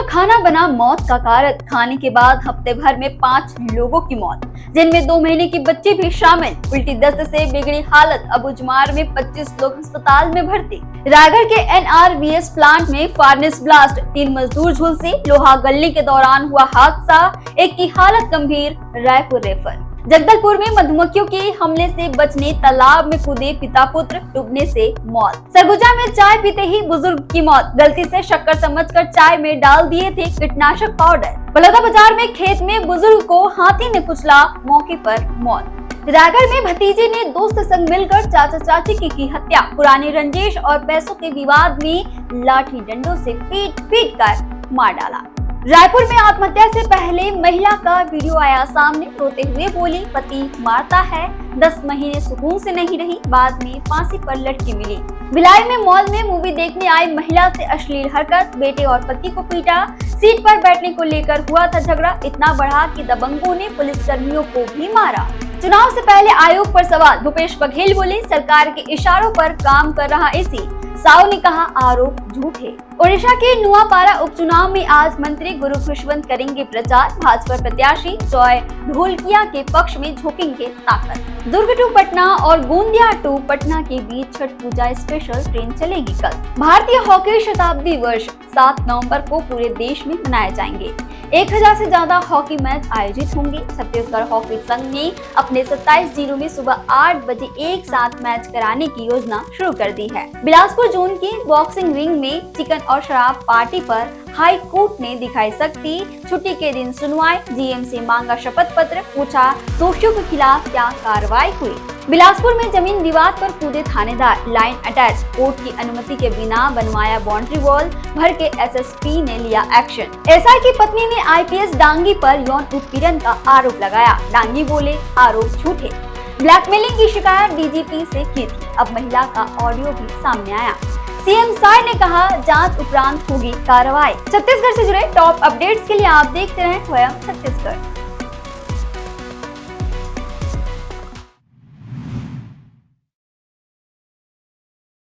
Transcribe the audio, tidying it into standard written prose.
खाना बना मौत का कारण। खाने के बाद हफ्ते भर में 5 लोगों की मौत, जिनमें 2 महीने की बच्ची भी शामिल। उल्टी दस्त से बिगड़ी हालत, अबूझमार में 25 लोग अस्पताल में भर्ती। रायगढ़ के NRVS प्लांट में फार्नेस ब्लास्ट, 3 मजदूर झुलसे। लोहा गलने के दौरान हुआ हादसा, एक की हालत गंभीर, रायपुर रेफर। जगदलपुर में मधुमक्खियों के हमले से बचने तालाब में कूदे पिता पुत्र, डूबने से मौत। सरगुजा में चाय पीते ही बुजुर्ग की मौत, गलती से शक्कर समझकर चाय में डाल दिए थे कीटनाशक पाउडर। बलौदा बाजार में खेत में बुजुर्ग को हाथी ने कुचला, मौके पर मौत। रायगढ़ में भतीजे ने दोस्त संग मिलकर चाचा चाची की हत्या। पुरानी रंजिश और पैसों के विवाद में लाठी डंडों से पीट पीट कर मार डाला। रायपुर में आत्महत्या से पहले महिला का वीडियो आया सामने। रोते हुए बोली, पति मारता है, 10 महीने सुकून से नहीं रही, बाद में फांसी पर लटकी मिली। भिलाई में मॉल में मूवी देखने आई महिला से अश्लील हरकत, बेटे और पति को पीटा। सीट पर बैठने को लेकर हुआ था झगड़ा, इतना बढ़ा कि दबंगों ने पुलिसकर्मियों को भी मारा। चुनाव से पहले आयोग पर सवाल, भूपेश बघेल बोले, सरकार के इशारों पर काम कर रहा एसी। साव ने कहा, आरोप झूठे। ओडिशा के नुआपारा उपचुनाव में आज मंत्री गुरु खुशवंत करेंगे प्रचार। भाजपा प्रत्याशी जॉय ढोलकिया के पक्ष में झोंकेंगे ताकत। दुर्ग टू पटना और गोंदिया टू पटना के बीच छठ पूजा स्पेशल ट्रेन चलेगी कल। भारतीय हॉकी शताब्दी वर्ष 7 नवंबर को पूरे देश में मनाए जाएंगे। 1000 से ज्यादा हॉकी मैच आयोजित होंगे। छत्तीसगढ़ हॉकी संघ ने अपने 27 जिलों में सुबह 8 बजे एक साथ मैच कराने की योजना शुरू कर दी है। बिलासपुर जोन की बॉक्सिंग रिंग में चिकन और शराब पार्टी पर हाई कोर्ट ने दिखाई सख्ती। छुट्टी के दिन सुनवाई, GM से मांगा शपथ पत्र, पूछा दोषियों के खिलाफ क्या कार्रवाई हुई। बिलासपुर में जमीन विवाद पर कूदे थानेदार, लाइन अटैच, कोर्ट की अनुमति के बिना बनवाया बाउंड्री वॉल, भर के SSP ने लिया एक्शन। SI की पत्नी ने IPS डांगी पर यौन उत्पीड़न का आरोप लगाया। डांगी बोले, आरोप झूठे। ब्लैकमेलिंग की शिकायत DGP से की थी, अब महिला का ऑडियो भी सामने आया। CM साय ने कहा, जांच उपरांत होगी कार्रवाई। छत्तीसगढ़ से जुड़े टॉप अपडेट्स के लिए आप देखते रहें स्वयं छत्तीसगढ़।